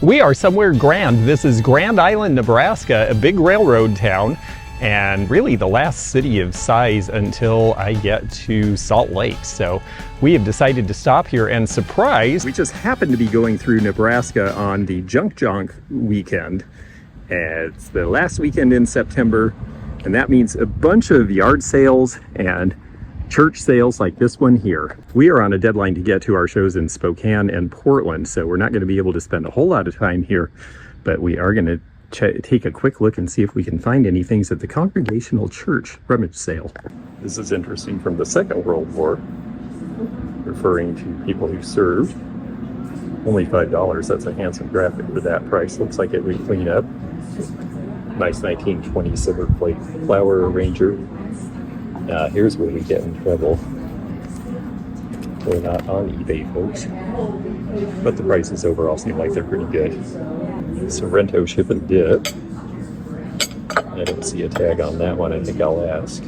We are somewhere grand. This is Grand Island, Nebraska, a big railroad town, and really the last city of size until I get to Salt Lake. So we have decided to stop here, and surprise, we just happened to be going through Nebraska on the Junk Jaunt weekend. It's the last weekend in September, and that means a bunch of yard sales and church sales like this one here. We are on a deadline to get to our shows in Spokane and Portland, so we're not going to be able to spend a whole lot of time here, but we are going to take a quick look and see if we can find any things at the Congregational Church rummage sale. This is interesting, from the Second World War, referring to people who served. Only $5. That's a handsome graphic for that price. Looks like it would clean up. Nice 1920 silver plate flower arranger. Here's where we get in trouble. We're not on eBay, folks, but the prices overall seem like they're pretty good. Sorrento ship and dip. I don't see a tag on that one. I think I'll ask.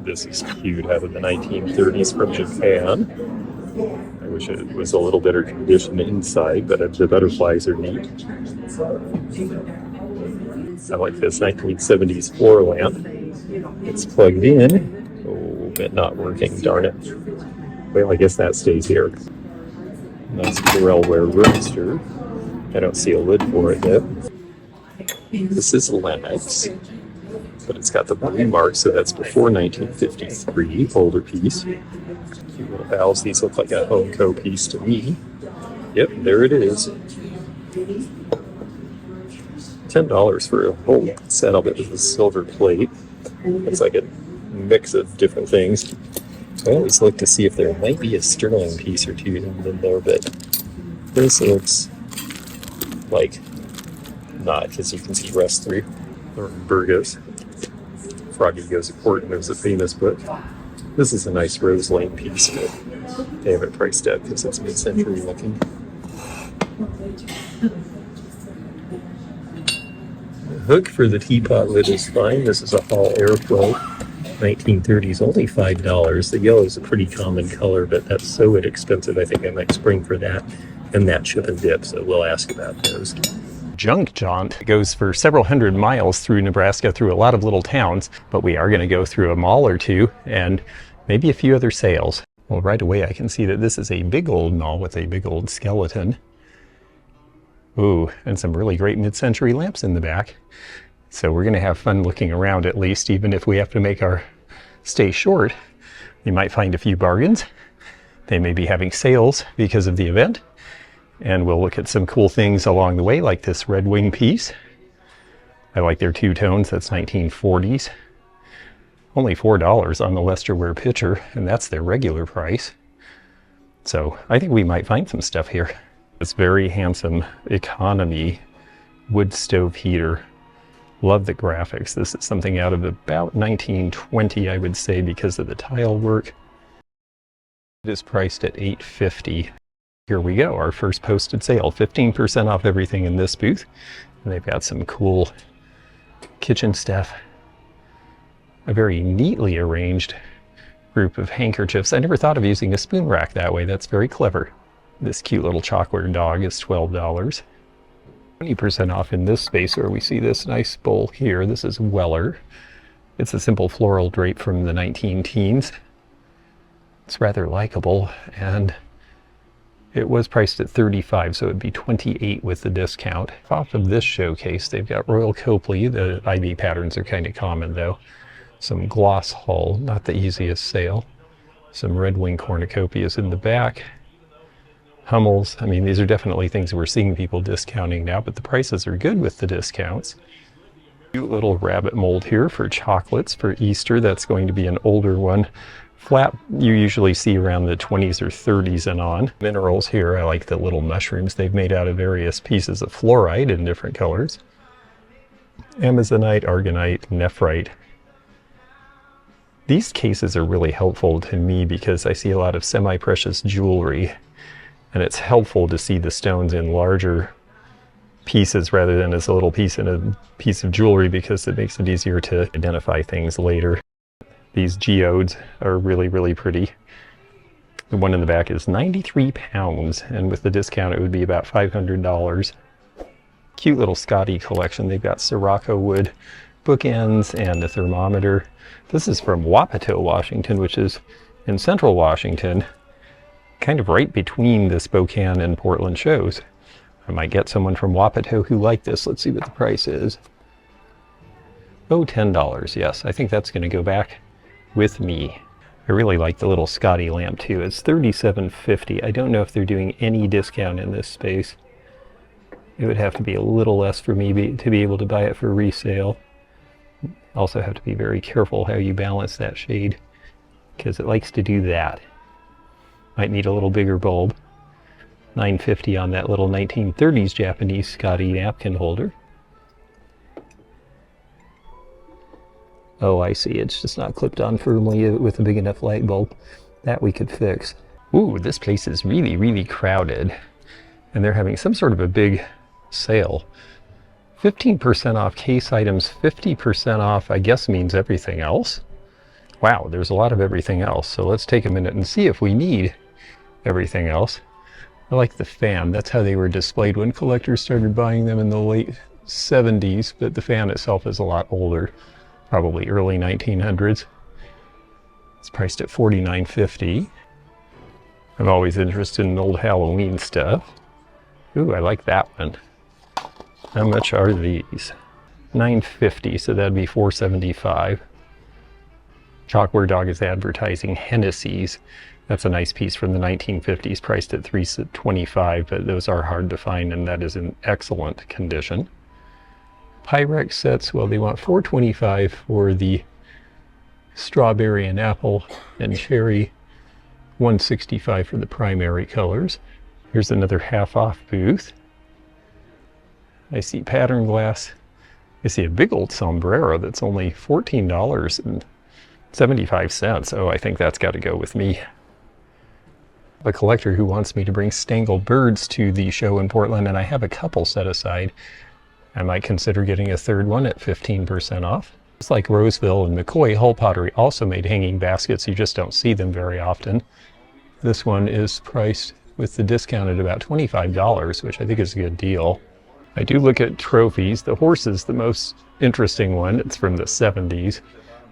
This is cute, out of the 1930s from Japan. I wish it was a little better condition inside, but the butterflies are neat. I like this 1970s floor lamp. It's plugged in. Oh, but not working, darn it. Well, I guess that stays here. Nice Corelware roaster. I don't see a lid for it yet. This is Lennox, but it's got the blue mark, so that's before 1953. Older piece. Cute little valves. These look like a Home Co piece to me. Yep, there it is. $10 for a whole set of it with a silver plate. Looks like a mix of different things. I always look to see if there might be a sterling piece or two in there, but this looks like not, because you can see rust through. Or Burgos. Froggy Goes to Court, and there's a famous book. This is a nice Rose Lane piece, but they have it priced up because it's mid-century looking. The hook for the teapot lid is fine. This is a Hall Airflow, 1930s, only $5. The yellow is a pretty common color, but that's so inexpensive. I think I might spring for that and that chip and dip, so we'll ask about those. Junk Jaunt goes for several hundred miles through Nebraska, through a lot of little towns, but we are going to go through a mall or two and maybe a few other sales. Well, right away I can see that this is a big old mall with a big old skeleton. Ooh, and some really great mid-century lamps in the back. So we're going to have fun looking around, at least, even if we have to make our stay short. We might find a few bargains. They may be having sales because of the event. And we'll look at some cool things along the way, like this Red Wing piece. I like their two-tones. That's 1940s. Only $4 on the Lesterware picture, and that's their regular price. So I think we might find some stuff here. This very handsome economy wood stove heater. Love the graphics. This is something out of about 1920, I would say, because of the tile work. It is priced at $8.50. Here we go, our first posted sale. 15% off everything in this booth. And they've got some cool kitchen stuff. A very neatly arranged group of handkerchiefs. I never thought of using a spoon rack that way. That's very clever. This cute little chalkware dog is $12. 20% off in this space where we see this nice bowl here. This is Weller. It's a simple floral drape from the 19-teens. It's rather likable, and it was priced at $35, so it'd be $28 with the discount. Off of this showcase, they've got Royal Copenhagen. The IV patterns are kind of common though. Some gloss hull, not the easiest sale. Some Red Wing cornucopias in the back. Hummels, I mean, these are definitely things we're seeing people discounting now, but the prices are good with the discounts. Cute little rabbit mold here for chocolates for Easter. That's going to be an older one. Flat, you usually see around the 20s or 30s and on. Minerals here, I like the little mushrooms they've made out of various pieces of fluorite in different colors. Amazonite, argonite, nephrite. These cases are really helpful to me because I see a lot of semi-precious jewelry, and it's helpful to see the stones in larger pieces rather than as a little piece in a piece of jewelry, because it makes it easier to identify things later. These geodes are really, really pretty. The one in the back is 93 pounds, and with the discount it would be about $500. Cute little Scotty collection. They've got Sirocco wood bookends and a thermometer. This is from Wapato, Washington, which is in central Washington, kind of right between the Spokane and Portland shows. I might get someone from Wapato who liked this. Let's see what the price is. Oh, $10. Yes, I think that's going to go back with me. I really like the little Scotty lamp too. It's $37.50. I don't know if they're doing any discount in this space. It would have to be a little less for me to be able to buy it for resale. Also have to be very careful how you balance that shade, because it likes to do that. Might need a little bigger bulb. $9.50 on that little 1930s Japanese Scotty napkin holder. Oh, I see. It's just not clipped on firmly with a big enough light bulb. That we could fix. Ooh, this place is really, really crowded. And they're having some sort of a big sale. 15% off case items, 50% off, I guess means everything else. Wow, there's a lot of everything else. So let's take a minute and see if we need everything else. I like the fan. That's how they were displayed when collectors started buying them in the late 70s, but the fan itself is a lot older. Probably early 1900s. It's priced at $49.50. I'm always interested in old Halloween stuff. Ooh, I like that one. How much are these? $9.50, so that'd be $4.75. Chalkware Dog is advertising Hennessy's. That's a nice piece from the 1950s, priced at $3.25, but those are hard to find, and that is in excellent condition. Pyrex sets, well, they want $4.25 for the strawberry and apple and cherry, $1.65 for the primary colors. Here's another half-off booth. I see pattern glass. I see a big old sombrero that's only $14.75. Oh, I think that's got to go with me. A collector who wants me to bring stangled birds to the show in Portland, and I have a couple set aside. I might consider getting a third one at 15% off. Just like Roseville and McCoy, Hull Pottery also made hanging baskets. You just don't see them very often. This one is priced with the discount at about $25, which I think is a good deal. I do look at trophies. The horse is the most interesting one. It's from the 70s.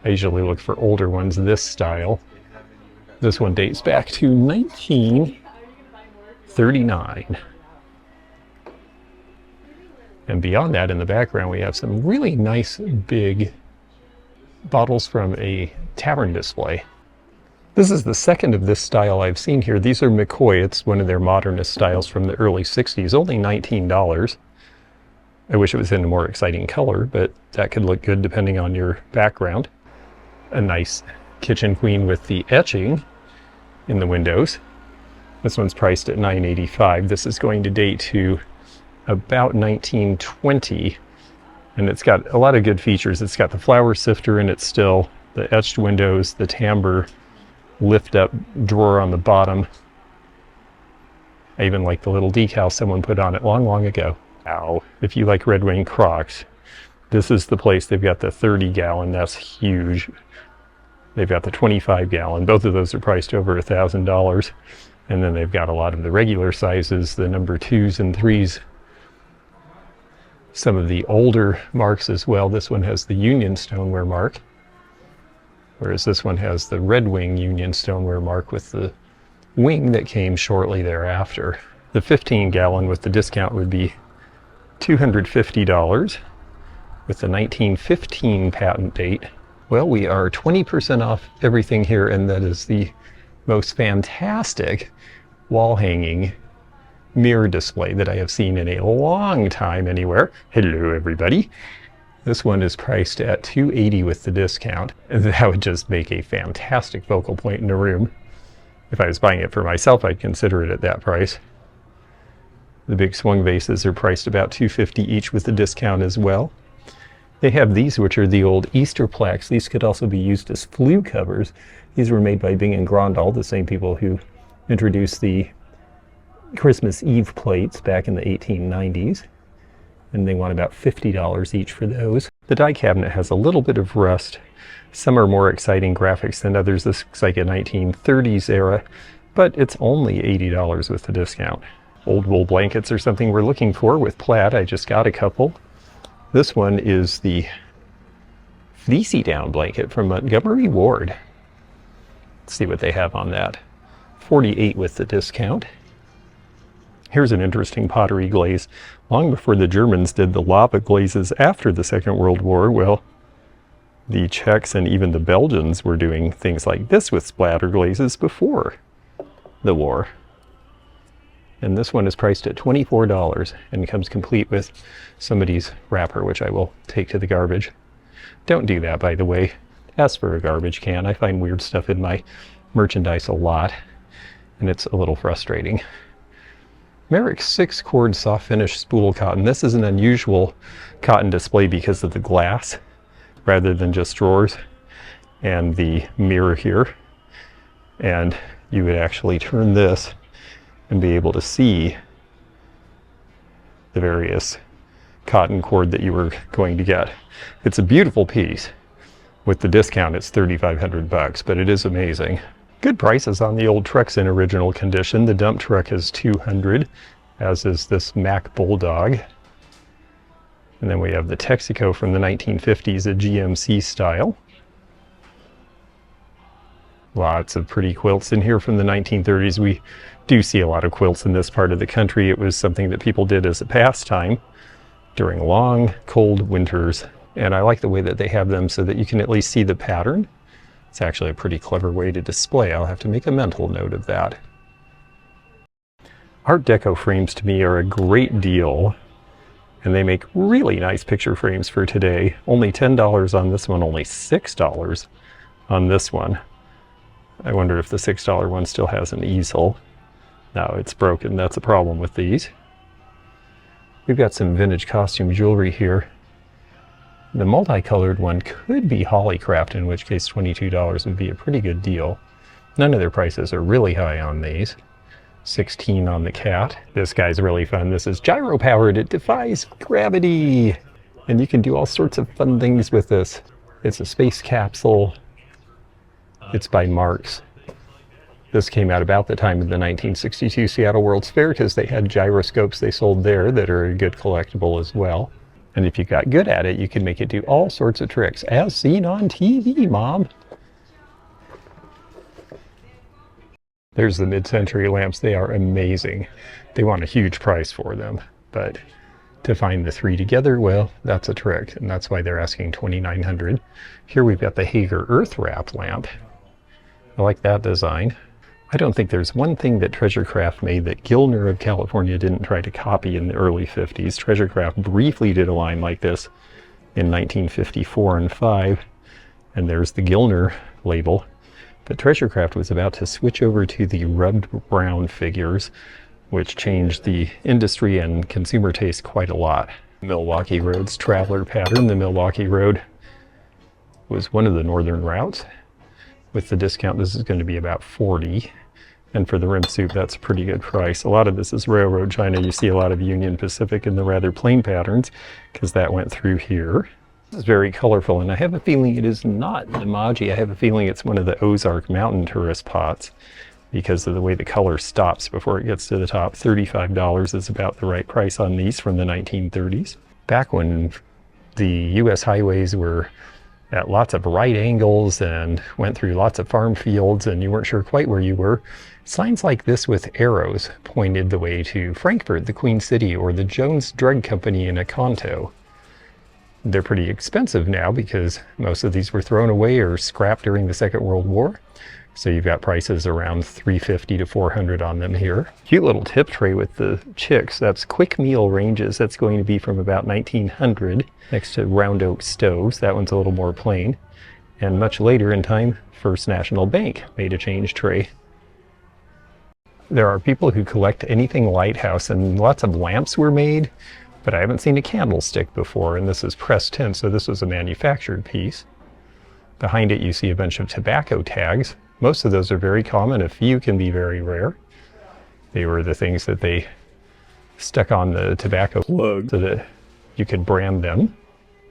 I usually look for older ones this style. This one dates back to 1939. And beyond that, in the background, we have some really nice big bottles from a tavern display. This is the second of this style I've seen here. These are McCoy. It's one of their modernist styles from the early 60s, only $19. I wish it was in a more exciting color, but that could look good depending on your background. A nice kitchen queen with the etching in the windows. This one's priced at $9.85. This is going to date to about 1920, and it's got a lot of good features. It's got the flour sifter in it still, the etched windows, the timbre lift up drawer on the bottom. I even like the little decal someone put on it long, long ago. Ow. If you like Red Wing Crocs, this is the place. They've got the 30-gallon, that's huge. They've got the 25-gallon. Both of those are priced over $1,000. And then they've got a lot of the regular sizes, the number 2s and 3s. Some of the older marks as well. This one has the Union stoneware mark, whereas this one has the Red Wing Union stoneware mark with the wing that came shortly thereafter. The 15-gallon with the discount would be $250 with the 1915 patent date. Well, we are 20% off everything here, and that is the most fantastic wall hanging mirror display that I have seen in a long time anywhere. Hello, everybody. This one is priced at $280 with the discount. That would just make a fantastic focal point in a room. If I was buying it for myself, I'd consider it at that price. The big swung vases are priced about $250 each with the discount as well. They have these, which are the old Easter plaques. These could also be used as flue covers. These were made by Bing and Grondal, the same people who introduced the Christmas Eve plates back in the 1890s. And they want about $50 each for those. The die cabinet has a little bit of rust. Some are more exciting graphics than others. This looks like a 1930s era but it's only $80 with the discount. Old wool blankets are something we're looking for with plaid. I just got a couple. This one is the fleecy down blanket from Montgomery Ward. Let's see what they have on that. $48 with the discount. Here's an interesting pottery glaze. Long before the Germans did the lava glazes after the Second World War, well, the Czechs and even the Belgians were doing things like this with splatter glazes before the war. And this one is priced at $24 and comes complete with somebody's wrapper, which I will take to the garbage. Don't do that, by the way. Ask for a garbage can. I find weird stuff in my merchandise a lot, and it's a little frustrating. Merrick's 6-cord soft finish spool cotton. This is an unusual cotton display because of the glass rather than just drawers and the mirror here. And you would actually turn this and be able to see the various cotton cord that you were going to get. It's a beautiful piece. With the discount, it's $3,500, but it is amazing. Good prices on the old trucks in original condition. The dump truck is $200, as is this Mack Bulldog. And then we have the Texaco from the 1950s, a GMC style. Lots of pretty quilts in here from the 1930s. We do see a lot of quilts in this part of the country. It was something that people did as a pastime during long, cold winters. And I like the way that they have them so that you can at least see the pattern. It's actually a pretty clever way to display. I'll have to make a mental note of that. Art Deco frames to me are a great deal, and they make really nice picture frames for today. Only $10 on this one, only $6 on this one. I wonder if the $6 one still has an easel. No, it's broken. That's a problem with these. We've got some vintage costume jewelry here. The multicolored one could be Hollycraft, in which case $22 would be a pretty good deal. None of their prices are really high on these. $16 on the cat. This guy's really fun. This is gyro powered. It defies gravity. And you can do all sorts of fun things with this. It's a space capsule. It's by Marx. This came out about the time of the 1962 Seattle World's Fair because they had gyroscopes they sold there that are a good collectible as well. And if you got good at it, you can make it do all sorts of tricks, as seen on TV, Mom. There's the mid-century lamps. They are amazing. They want a huge price for them, but to find the three together, well, that's a trick, and that's why they're asking $2,900. Here we've got the Hager Earth Wrap lamp. I like that design. I don't think there's one thing that Treasure Craft made that Gilner of California didn't try to copy in the early 50s. Treasure Craft briefly did a line like this in 1954 and 5, and there's the Gilner label. But Treasure Craft was about to switch over to the rubbed brown figures, which changed the industry and consumer taste quite a lot. Milwaukee Road's traveler pattern. The Milwaukee Road was one of the northern routes. With the discount, this is going to be about $40. And for the rim suit, that's a pretty good price. A lot of this is railroad China. You see a lot of Union Pacific in the rather plain patterns because that went through here. This is very colorful, and I have a feeling it is not Nemaji. I have a feeling it's one of the Ozark Mountain tourist pots because of the way the color stops before it gets to the top. $35 is about the right price on these from the 1930s. Back when the U.S. highways were at lots of right angles and went through lots of farm fields and you weren't sure quite where you were, signs like this with arrows pointed the way to Frankfurt, the Queen City, or the Jones Drug Company in Oconto. They're pretty expensive now because most of these were thrown away or scrapped during the Second World War. So you've got prices around $350 to $400 on them here. Cute little tip tray with the chicks. That's Quick Meal Ranges. That's going to be from about 1900 next to Round Oak Stoves. That one's a little more plain. And much later in time, First National Bank made a change tray. There are people who collect anything lighthouse, and lots of lamps were made, but I haven't seen a candlestick before, and this is pressed tin, so this was a manufactured piece. Behind it you see a bunch of tobacco tags. Most of those are very common. A few can be very rare. They were the things that they stuck on the tobacco plug so that you could brand them.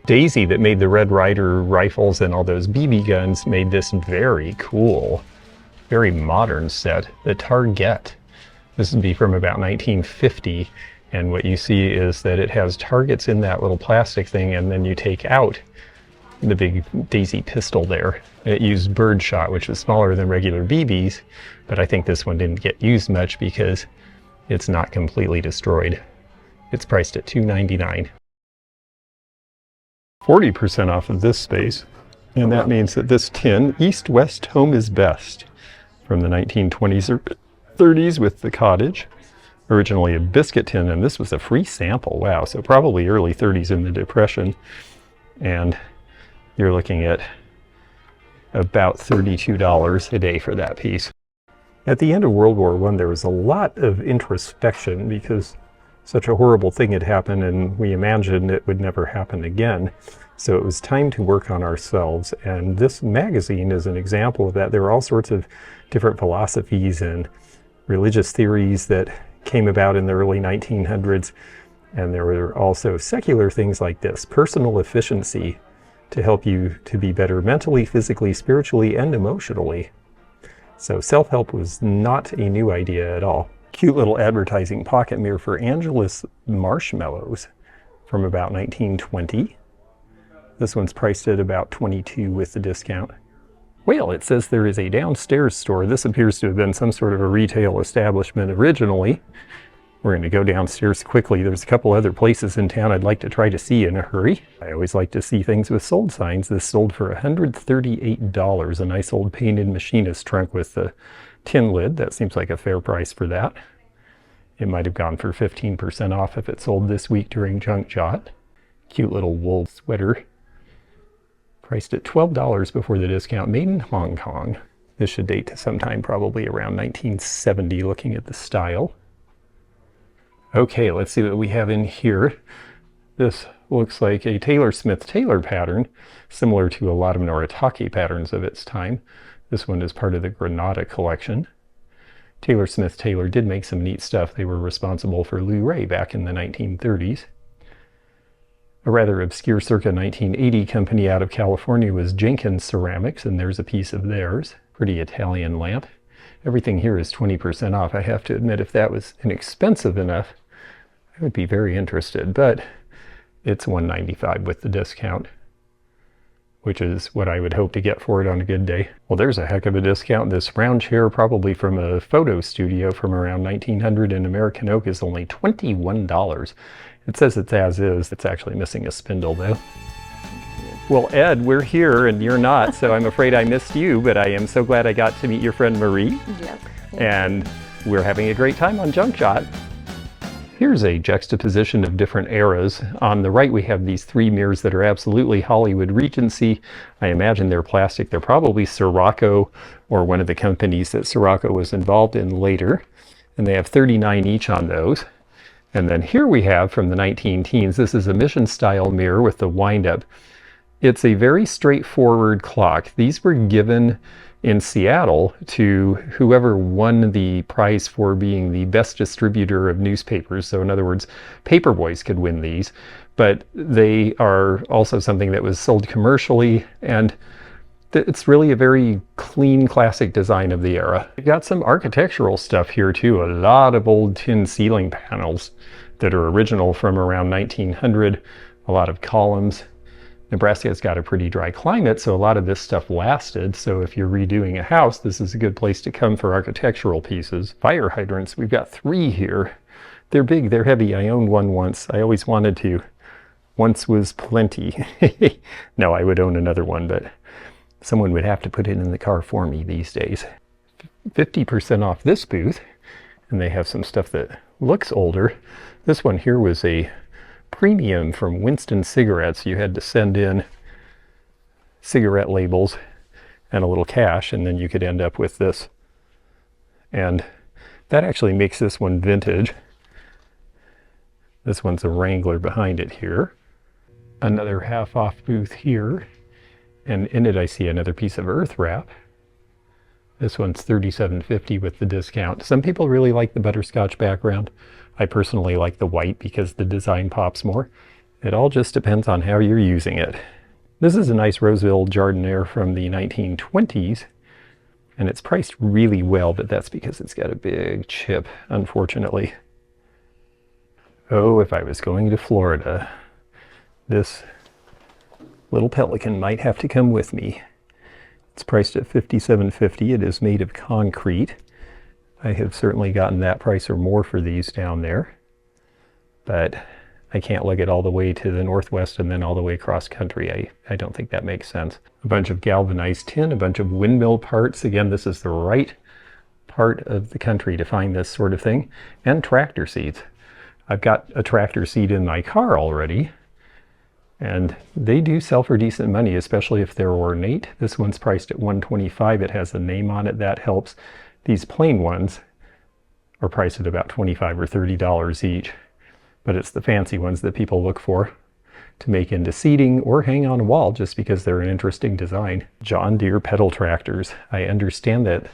Daisy, that made the Red Ryder rifles and all those BB guns, made this very cool very modern set, the Target. This would be from about 1950, and what you see is that it has targets in that little plastic thing, and then you take out the big daisy pistol there. It used birdshot, which is smaller than regular BBs, but I think this one didn't get used much because it's not completely destroyed. It's priced at $2.99. 40% off of this space, and that means that this tin, East West Home is Best, from the 1920s or 30s with the cottage. Originally a biscuit tin, and this was a free sample. Wow, so probably early 30s in the Depression, and you're looking at about $32 a day for that piece. At the end of World War I, there was a lot of introspection because such a horrible thing had happened, and we imagined it would never happen again. So it was time to work on ourselves, and this magazine is an example of that. There were all sorts of different philosophies and religious theories that came about in the early 1900s, and there were also secular things like this: personal efficiency, to help you to be better mentally, physically, spiritually, and emotionally. So self-help was not a new idea at all. Cute little advertising pocket mirror for Angelus marshmallows from about 1920. This one's priced at about $22 with the discount. Well, it says there is a downstairs store. This appears to have been some sort of a retail establishment originally. We're going to go downstairs quickly. There's a couple other places in town I'd like to try to see in a hurry. I always like to see things with sold signs. This sold for $138. A nice old painted machinist trunk with the tin lid. That seems like a fair price for that. It might have gone for 15% off if it sold this week during Junk Jaunt. Cute little wool sweater. Priced at $12 before the discount. Made in Hong Kong. This should date to sometime probably around 1970, looking at the style. Okay, let's see what we have in here. This looks like a Taylor Smith Taylor pattern, similar to a lot of Noritake patterns of its time. This one is part of the Granada collection. Taylor Smith Taylor did make some neat stuff. They were responsible for Lou Ray back in the 1930s. A rather obscure circa 1980 company out of California was Jenkins Ceramics, and there's a piece of theirs. Pretty Italian lamp. Everything here is 20% off. I have to admit, if that was inexpensive enough, I would be very interested, but it's $195 with the discount, which is what I would hope to get for it on a good day. Well, there's a heck of a discount. This round chair, probably from a photo studio from around 1900 in American oak, is only $21. It says it's as is. It's actually missing a spindle though. Well, Ed, we're here and you're not, so I'm afraid I missed you, but I am so glad I got to meet your friend Marie. Yep. And we're having a great time on Junk Jaunt. Here's a juxtaposition of different eras. On the right, we have these three mirrors that are absolutely Hollywood Regency. I imagine they're plastic. They're probably Sirocco or one of the companies that Sirocco was involved in later. And they have $39 each on those. And then here we have from the 19-teens, this is a mission style mirror with the wind up. It's a very straightforward clock. These were given in Seattle to whoever won the prize for being the best distributor of newspapers. So in other words, paper boys could win these, but they are also something that was sold commercially, and it's really a very clean, classic design of the era. We've got some architectural stuff here too. A lot of old tin ceiling panels that are original from around 1900. A lot of columns. Nebraska's got a pretty dry climate, so a lot of this stuff lasted. So if you're redoing a house, this is a good place to come for architectural pieces. Fire hydrants, we've got 3 here. They're big, they're heavy. I owned one once. I always wanted to. Once was plenty. No, I would own another one, but someone would have to put it in the car for me these days. 50% off this booth, and they have some stuff that looks older. This one here was a premium from Winston Cigarettes. You had to send in cigarette labels and a little cash, and then you could end up with this. And that actually makes this one vintage. This one's a Wrangler behind it here. Another half off booth here. And in it I see another piece of earth wrap. This one's $37.50 with the discount. Some people really like the butterscotch background. I personally like the white because the design pops more. It all just depends on how you're using it. This is a nice Roseville Jardiniere from the 1920s. And it's priced really well, but that's because it's got a big chip, unfortunately. Oh, if I was going to Florida, this little pelican might have to come with me. It's priced at $57.50. It is made of concrete. I have certainly gotten that price or more for these down there, but I can't lug it all the way to the Northwest and then all the way across country. I don't think that makes sense. A bunch of galvanized tin, a bunch of windmill parts. Again, this is the right part of the country to find this sort of thing. And tractor seats. I've got a tractor seat in my car already, and they do sell for decent money, especially if they're ornate. This one's priced at $125. It has a name on it. That helps. These plain ones are priced at about $25 or $30 each. But it's the fancy ones that people look for to make into seating or hang on a wall just because they're an interesting design. John Deere pedal tractors. I understand that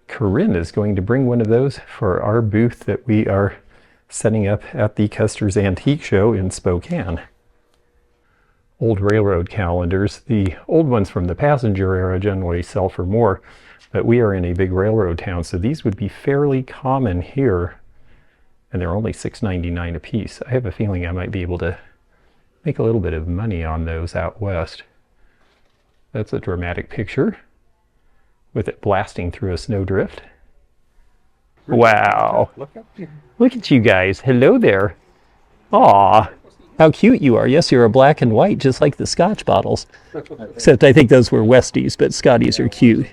Corinne is going to bring one of those for our booth that we are setting up at the Custer's Antique Show in Spokane. Old railroad calendars. The old ones from the passenger era generally sell for more, but we are in a big railroad town, so these would be fairly common here. And they're only $6.99 a piece. I have a feeling I might be able to make a little bit of money on those out west. That's a dramatic picture with it blasting through a snowdrift. Wow. Look at you guys. Hello there. Aw, how cute you are. Yes, you're a black and white, just like the Scotch bottles. Except I think those were Westies, but Scotties are cute.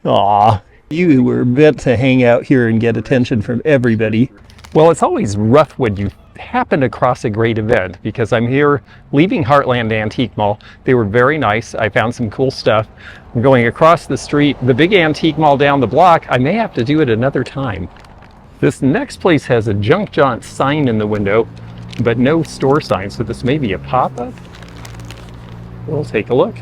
Aw, you were meant to hang out here and get attention from everybody. Well, it's always rough when you happen across a great event, because I'm here leaving Heartland Antique Mall. They were very nice. I found some cool stuff. I'm going across the street, the big antique mall down the block. I may have to do it another time. This next place has a Junk Jaunt sign in the window, but no store sign, so this may be a pop-up. We'll take a look.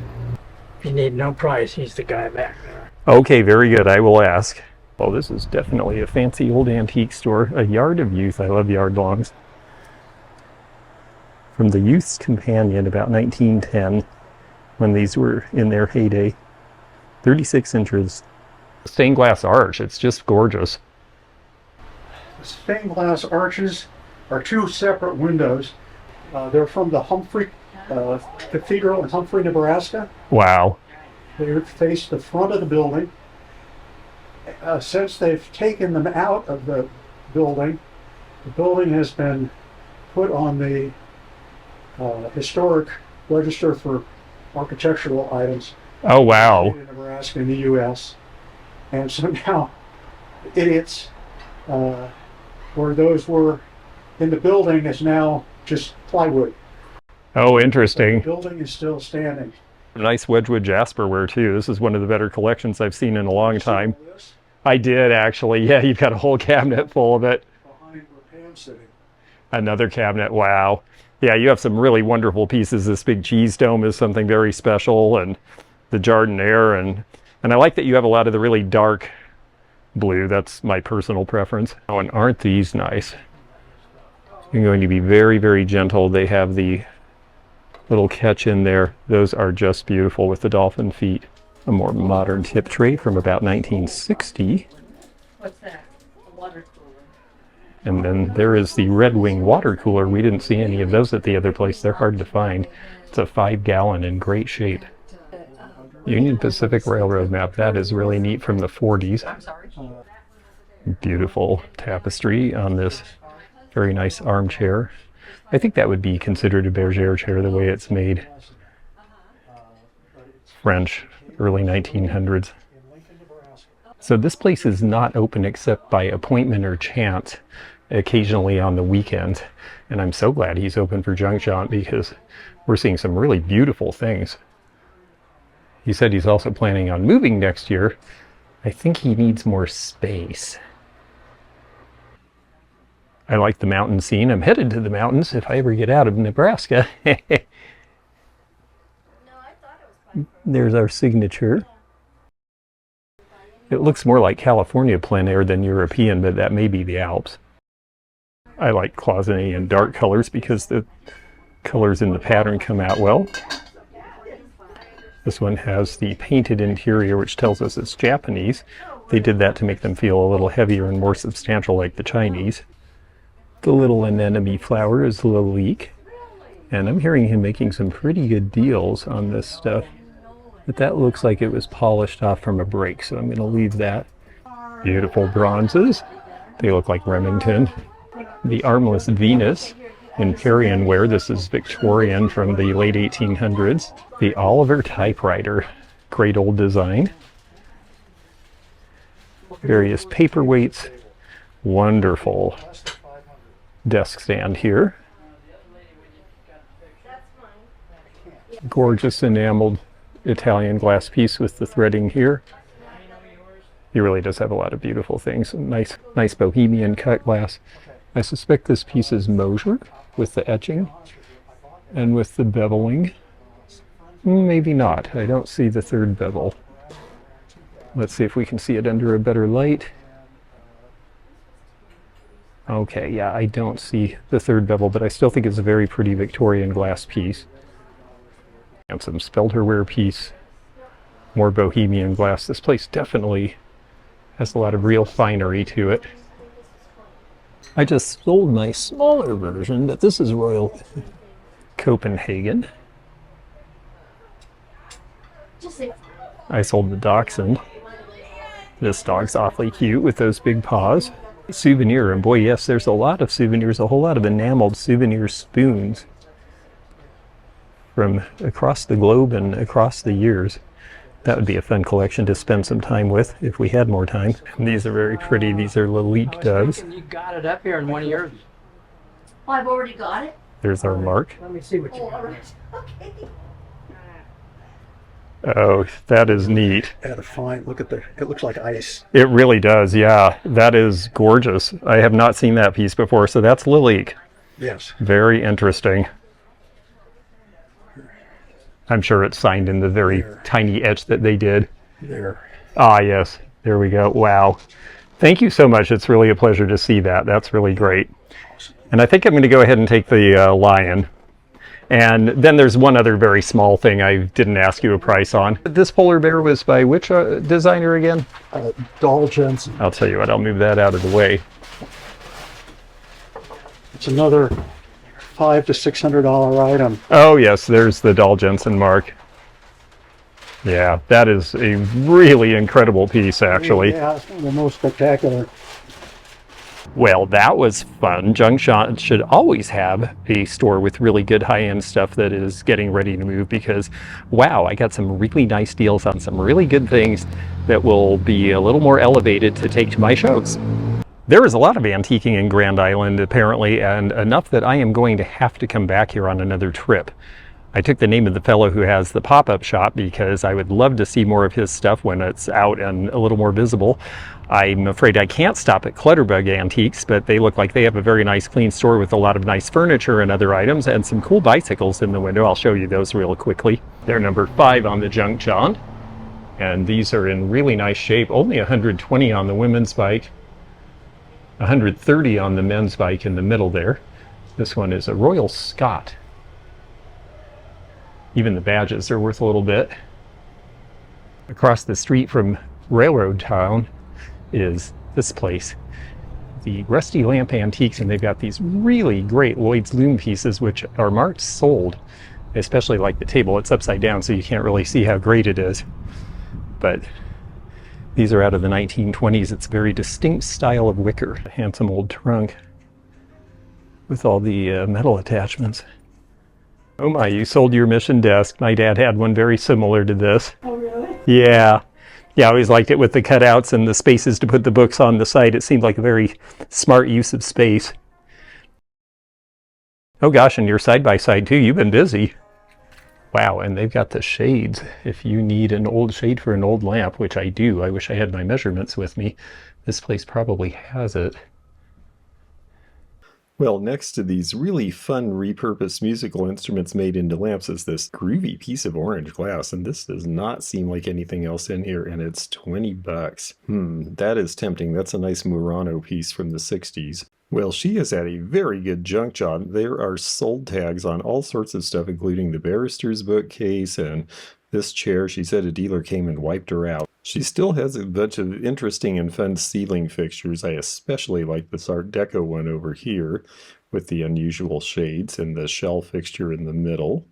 If you need no price, he's the guy back there. Okay, very good. I will ask. Well, this is definitely a fancy old antique store. A Yard of Youth. I love yard longs. From the Youth's Companion, about 1910, when these were in their heyday. 36 inches. Stained glass arch. It's just gorgeous. The stained glass arches are two separate windows. They're from the Humphrey Cathedral in Humphrey, Nebraska. Wow. They face the front of the building. Since they've taken them out of the building has been put on the historic register for architectural items. Oh, wow. In Nebraska, in the U.S. And so now, idiots, where those were in the building is now just plywood. Oh, interesting. The building is still standing. Nice Wedgwood Jasperware, too. This is one of the better collections I've seen in a long time. I did, actually. Yeah, you've got a whole cabinet full of it. Behind where Pam's sitting. Another cabinet. Wow. Yeah, you have some really wonderful pieces. This big cheese dome is something very special, and the Jardiniere, and I like that you have a lot of the really dark blue. That's my personal preference. Oh, and aren't these nice? You're going to be very, very gentle. They have the little catch in there. Those are just beautiful with the dolphin feet. A more modern tip tray from about 1960. What's that? A water cooler. And then there is the Red Wing water cooler. We didn't see any of those at the other place. They're hard to find. It's a 5-gallon in great shape. Union Pacific Railroad map. That is really neat, from the 40s. I'm sorry. Beautiful tapestry on this very nice armchair. I think that would be considered a bergère chair the way it's made. French, early 1900s. So this place is not open except by appointment or chance, occasionally on the weekend. And I'm so glad he's open for Junk Jaunt, because we're seeing some really beautiful things. He said he's also planning on moving next year. I think he needs more space. I like the mountain scene. I'm headed to the mountains if I ever get out of Nebraska. There's our signature. It looks more like California plein air than European, but that may be the Alps. I like cloisonné and dark colors because the colors in the pattern come out well. This one has the painted interior, which tells us it's Japanese. They did that to make them feel a little heavier and more substantial like the Chinese. The little anemone flower is Lalique. And I'm hearing him making some pretty good deals on this stuff. But that looks like it was polished off from a break, so I'm going to leave that. Beautiful bronzes. They look like Remington. The armless Venus in Parian ware. This is Victorian from the late 1800s. The Oliver typewriter. Great old design. Various paperweights. Wonderful desk stand here. Gorgeous enameled Italian glass piece with the threading here. He really does have a lot of beautiful things. Nice bohemian cut glass. I suspect this piece is Mosher with the etching and with the beveling. Maybe not. I don't see the third bevel. Let's see if we can see it under a better light. Okay, yeah, I don't see the third bevel, but I still think it's a very pretty Victorian glass piece. And some spelterware piece, more bohemian glass. This place definitely has a lot of real finery to it. I just sold my smaller version, but this is Royal Copenhagen. I sold the Dachshund. This dog's awfully cute with those big paws. Souvenir, and boy, yes, there's a lot of souvenirs, a whole lot of enameled souvenir spoons from across the globe and across the years. That would be a fun collection to spend some time with if we had more time. And these are very pretty. These are Lalique Doves. You got it up here in one of yours. Oh, I've already got it? There's our mark. Let me see what you Oh, all got. right. Okay. Oh, that is neat. At a fine, look at the, it looks like ice. It really does, yeah. That is gorgeous. I have not seen that piece before, so that's Lalique. Yes. Very interesting. I'm sure it's signed in the very tiny etch that they did. There. Ah, yes. There we go. Wow. Thank you so much. It's really a pleasure to see that. That's really great. And I think I'm going to go ahead and take the lion. And then there's one other very small thing I didn't ask you a price on. This polar bear was by which designer again? Doll Jensen. I'll tell you what, I'll move that out of the way. It's another $500 to $600 item. Oh yes, there's the Doll Jensen mark. Yeah, that is a really incredible piece, actually. Yeah, it's one of the most spectacular. Well, that was fun. Junk Jaunt should always have a store with really good high-end stuff that is getting ready to move because, wow, I got some really nice deals on some really good things that will be a little more elevated to take to my shows. There is a lot of antiquing in Grand Island, apparently, and enough that I am going to have to come back here on another trip. I took the name of the fellow who has the pop-up shop because I would love to see more of his stuff when it's out and a little more visible. I'm afraid I can't stop at Clutterbug Antiques, but they look like they have a very nice clean store with a lot of nice furniture and other items and some cool bicycles in the window. I'll show you those real quickly. They're number 5 on the Junk Jaunt, and these are in really nice shape. Only 120 on the women's bike, 130 on the men's bike in the middle there. This one is a Royal Scot. Even the badges are worth a little bit. Across the street from Railroad Town is this place, the Rusty Lamp Antiques, and they've got these really great Lloyd's loom pieces which are marked sold, especially like the table. It's upside down so you can't really see how great it is, but these are out of the 1920s. It's a very distinct style of wicker. A handsome old trunk with all the metal attachments. Oh my, you sold your mission desk. My dad had one very similar to this. Oh, really? Yeah. Yeah, I always liked it with the cutouts and the spaces to put the books on the side. It seemed like a very smart use of space. Oh gosh, and you're side-by-side too. You've been busy. Wow, and they've got the shades. If you need an old shade for an old lamp, which I do, I wish I had my measurements with me. This place probably has it. Well, next to these really fun repurposed musical instruments made into lamps is this groovy piece of orange glass, and this does not seem like anything else in here, and it's 20 bucks. That is tempting. That's a nice Murano piece from the 60s. Well, she is at a very good junk job. There are sold tags on all sorts of stuff, including the barrister's bookcase and This chair, she said a dealer came and wiped her out. She still has a bunch of interesting and fun ceiling fixtures. I especially like this Art Deco one over here with the unusual shades and the shell fixture in the middle.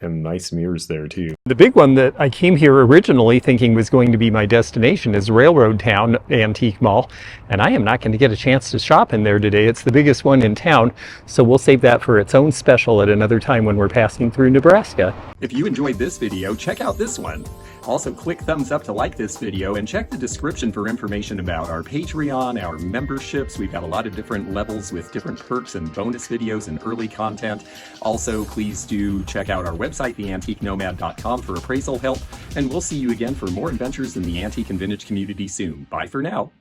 And nice mirrors there too. The big one that I came here originally thinking was going to be my destination is Railroad Town Antique Mall, and I am not going to get a chance to shop in there today. It's the biggest one in town, so we'll save that for its own special at another time when we're passing through Nebraska. If you enjoyed this video, check out this one. Also, click thumbs up to like this video and check the description for information about our Patreon, our memberships. We've got a lot of different levels with different perks and bonus videos and early content. Also, please do check out our website, theantiquenomad.com, for appraisal help. And we'll see you again for more adventures in the antique and vintage community soon. Bye for now.